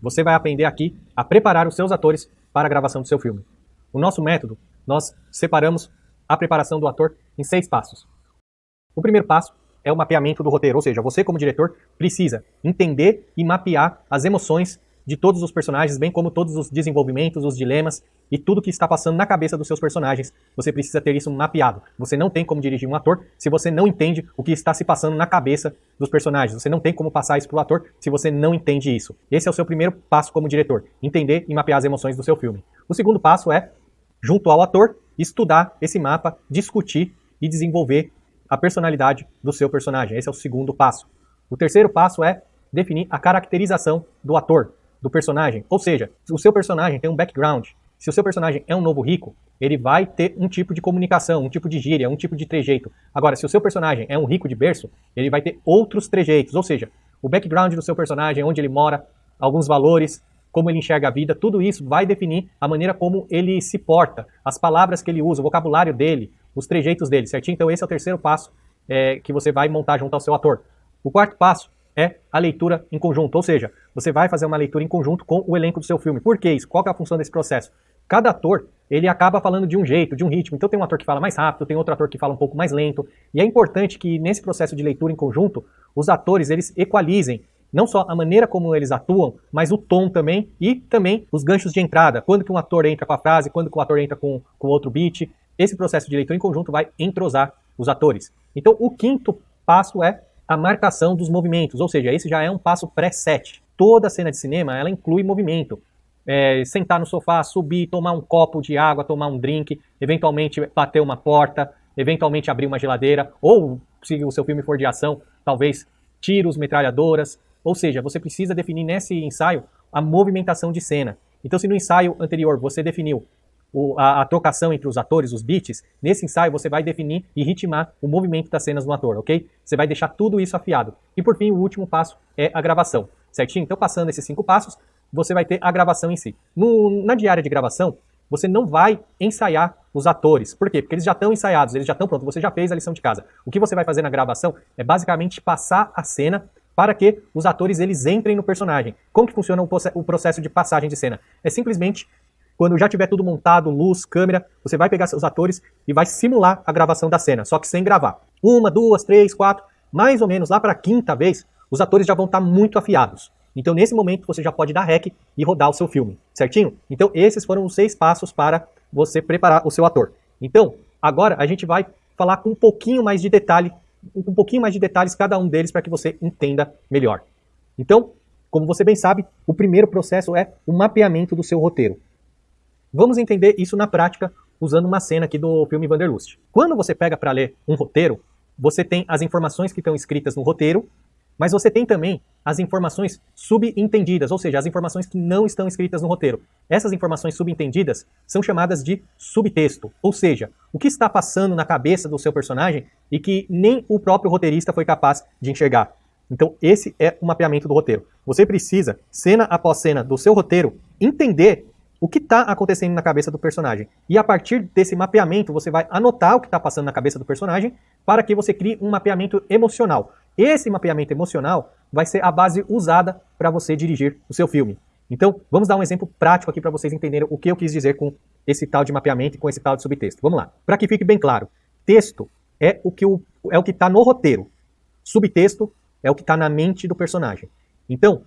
Você vai aprender aqui a preparar os seus atores para a gravação do seu filme. O nosso método, nós separamos a preparação do ator em 6 passos. O primeiro passo é o mapeamento do roteiro, ou seja, você como diretor precisa entender e mapear as emoções de todos os personagens, bem como todos os desenvolvimentos, os dilemas e tudo que está passando na cabeça dos seus personagens. Você precisa ter isso mapeado. Você não tem como dirigir um ator se você não entende o que está se passando na cabeça dos personagens. Você não tem como passar isso para o ator se você não entende isso. Esse é o seu primeiro passo como diretor, entender e mapear as emoções do seu filme. O segundo passo é, junto ao ator, estudar esse mapa, discutir e desenvolver a personalidade do seu personagem. Esse é o segundo passo. O terceiro passo é definir a caracterização do ator, do personagem. Ou seja, se o seu personagem tem um background, se o seu personagem é um novo rico, ele vai ter um tipo de comunicação, um tipo de gíria, um tipo de trejeito. Agora, se o seu personagem é um rico de berço, ele vai ter outros trejeitos. Ou seja, o background do seu personagem, onde ele mora, alguns valores, como ele enxerga a vida, tudo isso vai definir a maneira como ele se porta, as palavras que ele usa, o vocabulário dele, os trejeitos dele, certinho? Então esse é o terceiro passo que você vai montar junto ao seu ator. O quarto passo é a leitura em conjunto, ou seja, você vai fazer uma leitura em conjunto com o elenco do seu filme. Por que isso? Qual que é a função desse processo? Cada ator, ele acaba falando de um jeito, de um ritmo. Então tem um ator que fala mais rápido, tem outro ator que fala um pouco mais lento. E é importante que nesse processo de leitura em conjunto, os atores, eles equalizem não só a maneira como eles atuam, mas o tom também e também os ganchos de entrada. Quando que um ator entra com a frase, quando que o ator entra com outro beat. Esse processo de leitura em conjunto vai entrosar os atores. Então o quinto passo é a marcação dos movimentos, ou seja, esse já é um passo pré-set. Toda cena de cinema, ela inclui movimento. Sentar no sofá, subir, tomar um copo de água, tomar um drink, eventualmente bater uma porta, eventualmente abrir uma geladeira, ou, se o seu filme for de ação, talvez tiros, metralhadoras. Ou seja, você precisa definir nesse ensaio a movimentação de cena. Então, se no ensaio anterior você definiu a trocação entre os atores, os beats, nesse ensaio você vai definir e ritmar o movimento das cenas no ator, ok? Você vai deixar tudo isso afiado. E por fim, o último passo é a gravação, certinho? Então, passando esses 5 passos, você vai ter a gravação em si. Na diária de gravação, você não vai ensaiar os atores. Por quê? Porque eles já estão ensaiados, eles já estão prontos, você já fez a lição de casa. O que você vai fazer na gravação é basicamente passar a cena para que os atores eles entrem no personagem. Como que funciona o processo de passagem de cena? É simplesmente, quando já tiver tudo montado, luz, câmera, você vai pegar seus atores e vai simular a gravação da cena, só que sem gravar. 1, 2, 3, 4, mais ou menos lá para a 5ª vez, os atores já vão estar muito afiados. Então nesse momento você já pode dar REC e rodar o seu filme, certinho? Então esses foram os 6 passos para você preparar o seu ator. Então, agora a gente vai falar com um pouquinho mais de detalhe, um pouquinho mais de detalhes cada um deles para que você entenda melhor. Então, como você bem sabe, o primeiro processo é o mapeamento do seu roteiro. Vamos entender isso na prática usando uma cena aqui do filme Wanderlust. Quando você pega para ler um roteiro, você tem as informações que estão escritas no roteiro, mas você tem também as informações subentendidas, ou seja, as informações que não estão escritas no roteiro. Essas informações subentendidas são chamadas de subtexto, ou seja, o que está passando na cabeça do seu personagem e que nem o próprio roteirista foi capaz de enxergar. Então esse é o mapeamento do roteiro. Você precisa, cena após cena do seu roteiro, entender o que está acontecendo na cabeça do personagem. E a partir desse mapeamento, você vai anotar o que está passando na cabeça do personagem para que você crie um mapeamento emocional. Esse mapeamento emocional vai ser a base usada para você dirigir o seu filme. Então, vamos dar um exemplo prático aqui para vocês entenderem o que eu quis dizer com esse tal de mapeamento e com esse tal de subtexto. Vamos lá. Para que fique bem claro, texto é o que está no roteiro. Subtexto é o que está na mente do personagem. Então,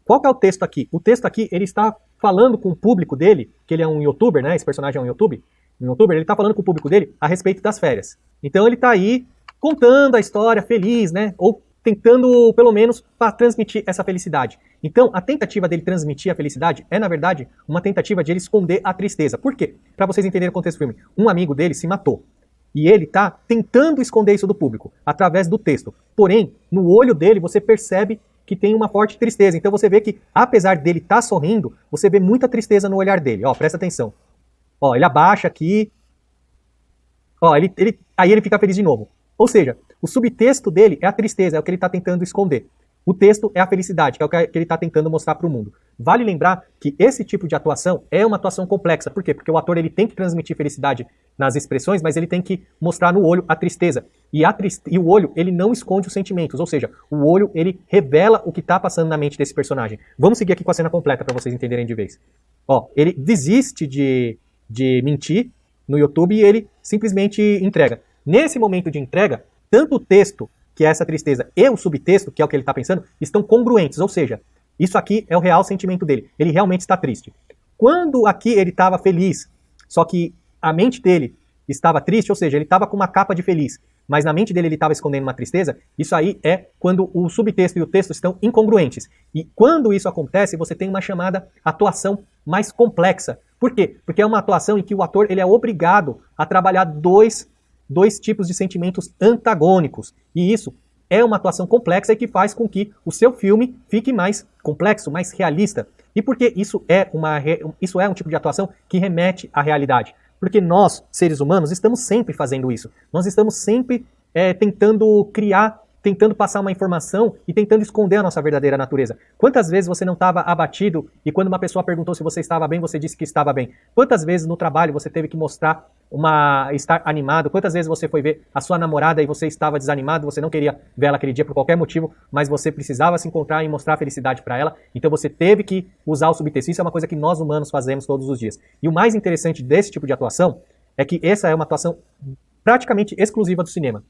qual que é o texto aqui? O texto aqui, ele está falando com o público dele, que ele é um youtuber, né? Esse personagem é um youtuber, ele está falando com o público dele a respeito das férias. Então ele está aí contando a história feliz, né? Ou tentando, pelo menos, para transmitir essa felicidade. Então, a tentativa dele transmitir a felicidade é, na verdade, uma tentativa de ele esconder a tristeza. Por quê? Para vocês entenderem o contexto do filme. Um amigo dele se matou. E ele está tentando esconder isso do público, através do texto. Porém, no olho dele, você percebe que tem uma forte tristeza. Então você vê que, apesar dele estar sorrindo, você vê muita tristeza no olhar dele. Ó, presta atenção. Ó, ele abaixa aqui. Ó, aí ele fica feliz de novo. Ou seja, o subtexto dele é a tristeza, é o que ele está tentando esconder. O texto é a felicidade, que é o que ele está tentando mostrar para o mundo. Vale lembrar que esse tipo de atuação é uma atuação complexa. Por quê? Porque o ator ele tem que transmitir felicidade nas expressões, mas ele tem que mostrar no olho a tristeza. E o olho, ele não esconde os sentimentos, ou seja, o olho, ele revela o que está passando na mente desse personagem. Vamos seguir aqui com a cena completa para vocês entenderem de vez. Ó, ele desiste de mentir no YouTube e ele simplesmente entrega. Nesse momento de entrega, tanto o texto, que é essa tristeza, e o subtexto, que é o que ele está pensando, estão congruentes, ou seja, isso aqui é o real sentimento dele. Ele realmente está triste. Quando aqui ele estava feliz, só que a mente dele estava triste, ou seja, ele estava com uma capa de feliz, mas na mente dele ele estava escondendo uma tristeza, isso aí é quando o subtexto e o texto estão incongruentes. E quando isso acontece, você tem uma chamada atuação mais complexa. Por quê? Porque é uma atuação em que o ator ele é obrigado a trabalhar dois tipos de sentimentos antagônicos. E isso é uma atuação complexa e que faz com que o seu filme fique mais complexo, mais realista. E por que isso é um tipo de atuação que remete à realidade? Porque nós, seres humanos, estamos sempre fazendo isso. Nós estamos sempre tentando criar, tentando passar uma informação e tentando esconder a nossa verdadeira natureza. Quantas vezes você não estava abatido e quando uma pessoa perguntou se você estava bem, você disse que estava bem? Quantas vezes no trabalho você teve que mostrar estar animado? Quantas vezes você foi ver a sua namorada e você estava desanimado, você não queria ver ela aquele dia por qualquer motivo, mas você precisava se encontrar e mostrar felicidade para ela, então você teve que usar o subtexto. Isso é uma coisa que nós humanos fazemos todos os dias. E o mais interessante desse tipo de atuação é que essa é uma atuação praticamente exclusiva do cinema.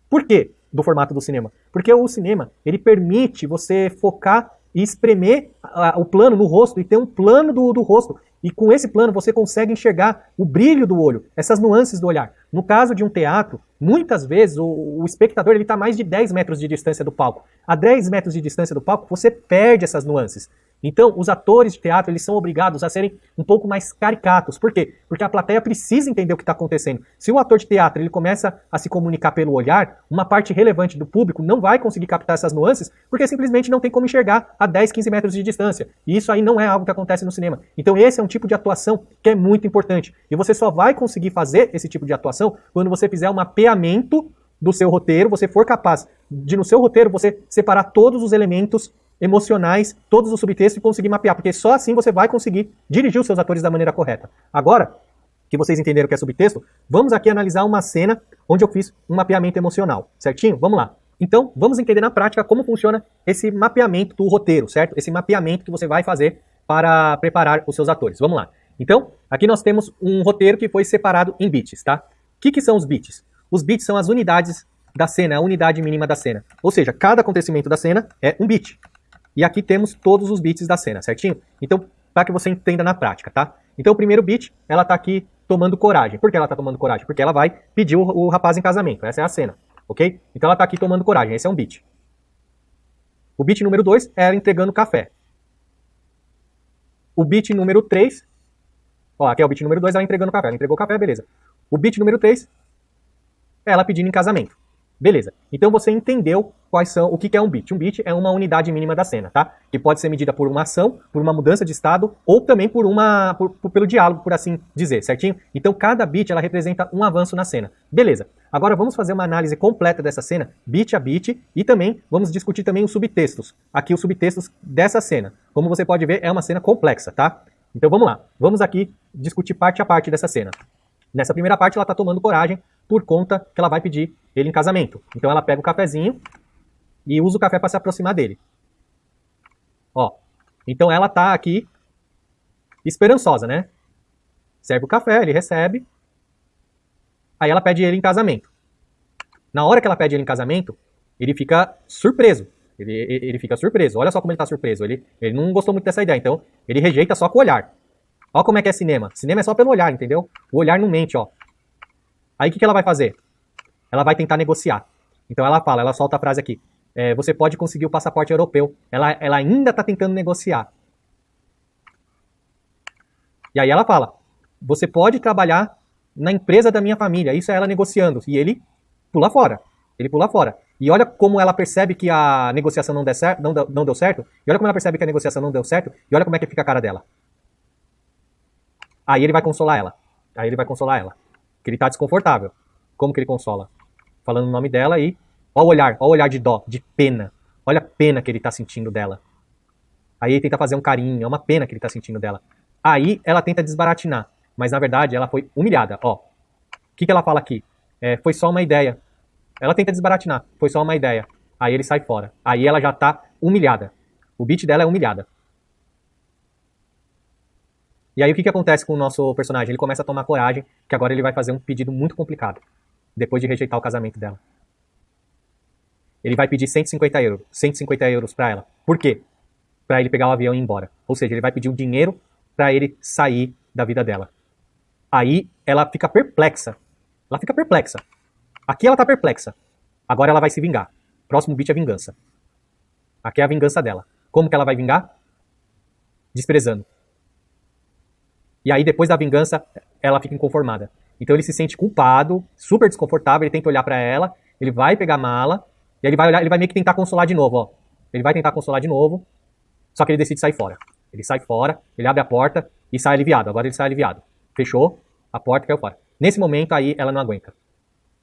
Por quê do formato do cinema? Porque o cinema, ele permite você focar e espremer o plano no rosto e ter um plano do rosto. E com esse plano você consegue enxergar o brilho do olho, essas nuances do olhar. No caso de um teatro, muitas vezes o espectador está a mais de 10 metros de distância do palco. A 10 metros de distância do palco, você perde essas nuances. Então, os atores de teatro, eles são obrigados a serem um pouco mais caricatos. Por quê? Porque a plateia precisa entender o que está acontecendo. Se o ator de teatro ele começa a se comunicar pelo olhar, uma parte relevante do público não vai conseguir captar essas nuances, porque simplesmente não tem como enxergar a 10, 15 metros de distância. E isso aí não é algo que acontece no cinema. Então, esse é um tipo de atuação que é muito importante. E você só vai conseguir fazer esse tipo de atuação quando você fizer um mapeamento do seu roteiro, você for capaz de, no seu roteiro, você separar todos os elementos emocionais, todos os subtextos e conseguir mapear, porque só assim você vai conseguir dirigir os seus atores da maneira correta. Agora, que vocês entenderam o que é subtexto, vamos aqui analisar uma cena onde eu fiz um mapeamento emocional, certinho? Vamos lá. Então, vamos entender na prática como funciona esse mapeamento do roteiro, certo? Esse mapeamento que você vai fazer para preparar os seus atores. Vamos lá. Então, aqui nós temos um roteiro que foi separado em bits, tá? O que são os bits? Os bits são as unidades da cena, a unidade mínima da cena. Ou seja, cada acontecimento da cena é um bit. E aqui temos todos os bits da cena, certinho? Então, para que você entenda na prática, tá? Então, o primeiro bit, ela tá aqui tomando coragem. Por que ela tá tomando coragem? Porque ela vai pedir o rapaz em casamento. Essa é a cena, ok? Então, ela tá aqui tomando coragem. Esse é um bit. O bit número 2 é ela entregando café. O bit número 3... Ó, aqui é o bit número 2, ela entregando café. Ela entregou café, beleza. O bit número 3 é ela pedindo em casamento. Beleza. Então você entendeu o que é um bit. Um bit é uma unidade mínima da cena, tá? Que pode ser medida por uma ação, por uma mudança de estado, ou também pelo diálogo, por assim dizer, certinho? Então cada bit, ela representa um avanço na cena. Beleza. Agora vamos fazer uma análise completa dessa cena, bit a bit, e também vamos discutir também os subtextos. Aqui os subtextos dessa cena. Como você pode ver, é uma cena complexa, tá? Então vamos lá. Vamos aqui discutir parte a parte dessa cena. Nessa primeira parte, ela tá tomando coragem por conta que ela vai pedir ele em casamento. Então ela pega o cafezinho e usa o café para se aproximar dele. Ó, então ela tá aqui esperançosa, né? Serve o café, ele recebe. Aí ela pede ele em casamento. Na hora que ela pede ele em casamento, ele fica surpreso. Ele fica surpreso. Olha só como ele tá surpreso. Ele não gostou muito dessa ideia, então ele rejeita só com o olhar. Ó como é que é cinema. Cinema é só pelo olhar, entendeu? O olhar não mente, ó. Aí o que ela vai fazer? Ela vai tentar negociar. Então ela solta a frase aqui. Você pode conseguir o passaporte europeu. Ela ainda está tentando negociar. E aí ela fala, você pode trabalhar na empresa da minha família. Isso é ela negociando. E ele pula fora. Ele pula fora. E olha como ela percebe que a negociação não deu certo. E olha como ela percebe que a negociação não deu certo. E olha como é que fica a cara dela. Aí ele vai consolar ela. Que ele tá desconfortável. Como que ele consola? Falando o nome dela e... Ó o olhar de dó, de pena. Olha a pena que ele tá sentindo dela. Aí ele tenta fazer um carinho, é uma pena que ele tá sentindo dela. Aí ela tenta desbaratinar, mas na verdade ela foi humilhada. Ó, o que ela fala aqui? Foi só uma ideia. Ela tenta desbaratinar, foi só uma ideia. Aí ele sai fora. Aí ela já tá humilhada. O beat dela é humilhada. E aí o que acontece com o nosso personagem? Ele começa a tomar coragem, que agora ele vai fazer um pedido muito complicado, depois de rejeitar o casamento dela. Ele vai pedir 150 euros. 150 euros pra ela. Por quê? Pra ele pegar o avião e ir embora. Ou seja, ele vai pedir o dinheiro pra ele sair da vida dela. Aí ela fica perplexa. Ela fica perplexa. Aqui ela tá perplexa. Agora ela vai se vingar. Próximo beat é vingança. Aqui é a vingança dela. Como que ela vai vingar? Desprezando. E aí depois da vingança, ela fica inconformada. Então ele se sente culpado, super desconfortável, ele tenta olhar pra ela, ele vai pegar a mala, e ele vai olhar, ele vai meio que tentar consolar de novo, ó. Ele vai tentar consolar de novo, só que ele decide sair fora. Ele sai fora, ele abre a porta e sai aliviado. Agora ele sai aliviado. Fechou a porta e caiu fora. Nesse momento aí ela não aguenta.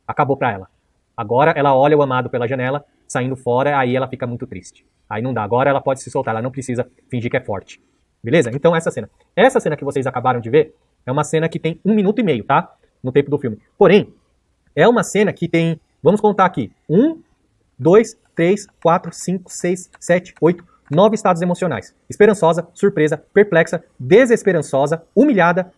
Acabou pra ela. Agora ela olha o amado pela janela, saindo fora, aí ela fica muito triste. Aí não dá. Agora ela pode se soltar, ela não precisa fingir que é forte. Beleza? Então essa cena. Essa cena que vocês acabaram de ver é uma cena que tem 1 minuto e meio, tá? No tempo do filme. Porém, é uma cena que tem, vamos contar aqui, 1, 2, 3, 4, 5, 6, 7, 8, 9 estados emocionais. Esperançosa, surpresa, perplexa, desesperançosa, humilhada,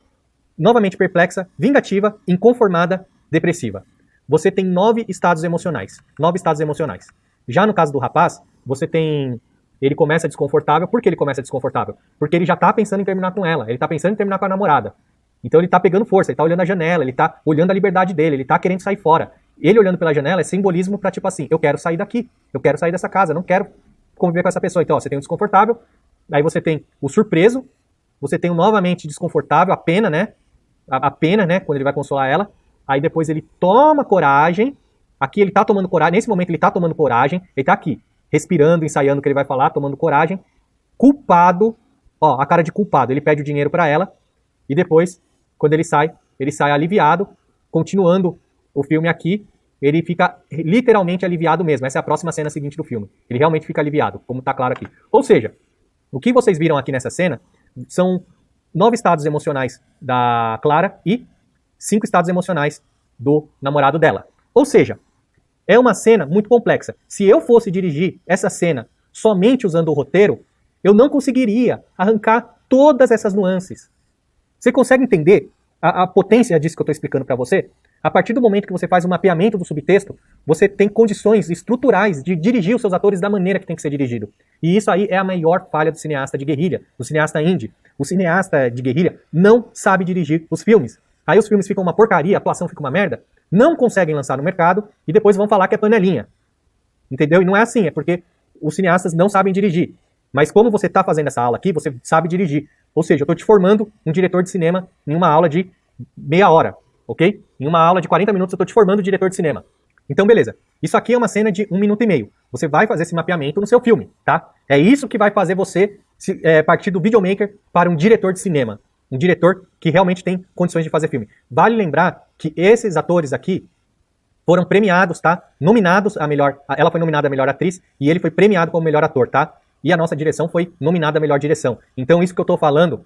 novamente perplexa, vingativa, inconformada, depressiva. Você tem 9 estados emocionais. 9 estados emocionais. Já no caso do rapaz, você tem... Ele começa desconfortável. Por que ele começa desconfortável? Porque ele já tá pensando em terminar com ela. Ele tá pensando em terminar com a namorada. Então ele tá pegando força, ele tá olhando a janela, ele tá olhando a liberdade dele, ele tá querendo sair fora. Ele olhando pela janela é simbolismo pra tipo assim, eu quero sair daqui, eu quero sair dessa casa, não quero conviver com essa pessoa. Então ó, você tem o desconfortável, aí você tem o surpreso, você tem o novamente desconfortável, a pena, né? A pena, né? Quando ele vai consolar ela. Aí depois ele toma coragem. Aqui ele tá tomando coragem, nesse momento ele tá tomando coragem, ele tá aqui, respirando, ensaiando o que ele vai falar, tomando coragem. Culpado, ó, a cara de culpado. Ele pede o dinheiro pra ela e depois, quando ele sai aliviado, continuando o filme aqui, ele fica literalmente aliviado mesmo. Essa é a próxima cena seguinte do filme. Ele realmente fica aliviado, como tá claro aqui. Ou seja, o que vocês viram aqui nessa cena são 9 estados emocionais da Clara e 5 estados emocionais do namorado dela. Ou seja, é uma cena muito complexa. Se eu fosse dirigir essa cena somente usando o roteiro, eu não conseguiria arrancar todas essas nuances. Você consegue entender a potência disso que eu estou explicando para você? A partir do momento que você faz o mapeamento do subtexto, você tem condições estruturais de dirigir os seus atores da maneira que tem que ser dirigido. E isso aí é a maior falha do cineasta de guerrilha, do cineasta indie. O cineasta de guerrilha não sabe dirigir os filmes. Aí os filmes ficam uma porcaria, a atuação fica uma merda, não conseguem lançar no mercado e depois vão falar que é panelinha. Entendeu? E não é assim, é porque os cineastas não sabem dirigir. Mas como você está fazendo essa aula aqui, você sabe dirigir. Ou seja, eu estou te formando um diretor de cinema em uma aula de meia hora, ok? Em uma aula de 40 minutos eu estou te formando diretor de cinema. Então, beleza. Isso aqui é uma cena de 1 minuto e meio. Você vai fazer esse mapeamento no seu filme, tá? É isso que vai fazer você partir do videomaker para um diretor de cinema. Um diretor que realmente tem condições de fazer filme. Vale lembrar que esses atores aqui foram premiados, tá? Nominados a melhor... Ela foi nominada a melhor atriz e ele foi premiado como melhor ator, tá? E a nossa direção foi nominada a melhor direção. Então isso que eu tô falando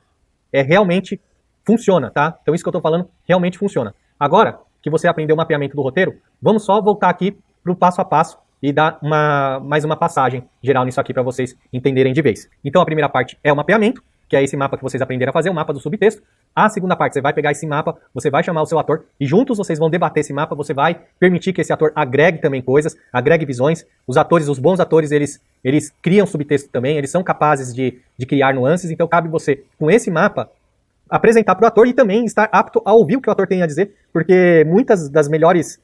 realmente funciona, tá? Então isso que eu tô falando realmente funciona. Agora que você aprendeu o mapeamento do roteiro, vamos só voltar aqui pro passo a passo e dar mais uma passagem geral nisso aqui para vocês entenderem de vez. Então a primeira parte é o mapeamento, que é esse mapa que vocês aprenderam a fazer, o mapa do subtexto. A segunda parte, você vai pegar esse mapa, você vai chamar o seu ator e juntos vocês vão debater esse mapa, você vai permitir que esse ator agregue também coisas, agregue visões. Os atores, os bons atores, eles criam subtexto também, eles são capazes de criar nuances, então cabe você, com esse mapa, apresentar para o ator e também estar apto a ouvir o que o ator tem a dizer, porque muitas das melhores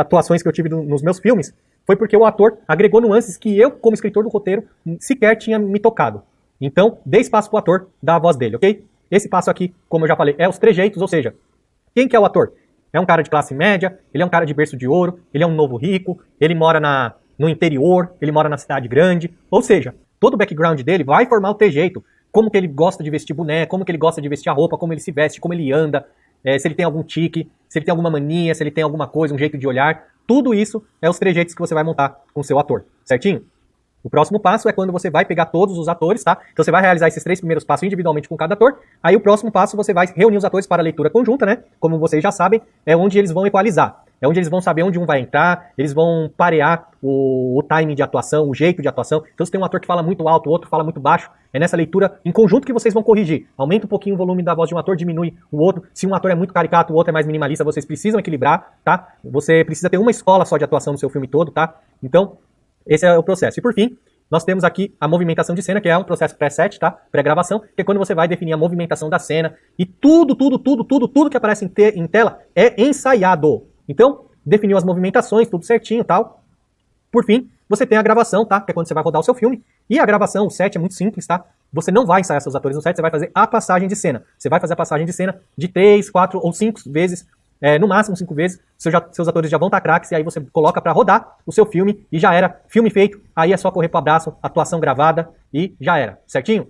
atuações que eu tive nos meus filmes foi porque o ator agregou nuances que eu, como escritor do roteiro, sequer tinha me tocado. Então, dê espaço pro ator dar a voz dele, ok? Esse passo aqui, como eu já falei, é os trejeitos, ou seja, quem que é o ator? É um cara de classe média, ele é um cara de berço de ouro, ele é um novo rico, ele mora no interior, ele mora na cidade grande, ou seja, todo o background dele vai formar o trejeito, como que ele gosta de vestir boné, como que ele gosta de vestir a roupa, como ele se veste, como ele anda, se ele tem algum tique, se ele tem alguma mania, se ele tem alguma coisa, um jeito de olhar, tudo isso é os trejeitos que você vai montar com o seu ator, certinho? O próximo passo é quando você vai pegar todos os atores, tá? Então você vai realizar esses 3 primeiros passos individualmente com cada ator. Aí o próximo passo você vai reunir os atores para a leitura conjunta, né? Como vocês já sabem, é onde eles vão equalizar. É onde eles vão saber onde um vai entrar, eles vão parear o timing de atuação, o jeito de atuação. Então se tem um ator que fala muito alto, o outro fala muito baixo, é nessa leitura em conjunto que vocês vão corrigir. Aumenta um pouquinho o volume da voz de um ator, diminui o outro. Se um ator é muito caricato, o outro é mais minimalista, vocês precisam equilibrar, tá? Você precisa ter uma escola só de atuação no seu filme todo, tá? Então, esse é o processo. E por fim, nós temos aqui a movimentação de cena, que é um processo pré-set, tá? Pré-gravação, que é quando você vai definir a movimentação da cena. E tudo que aparece em tela é ensaiado. Então, definiu as movimentações, tudo certinho e tal. Por fim, você tem a gravação, tá? Que é quando você vai rodar o seu filme. E a gravação, o set é muito simples, tá? Você não vai ensaiar seus atores no set, você vai fazer a passagem de cena. Você vai fazer a passagem de cena de 3, 4 ou 5 vezes, no máximo 5 vezes. Seus atores já vão estar craques e aí você coloca pra rodar o seu filme e já era. Filme feito, aí é só correr pro abraço, atuação gravada e já era. Certinho?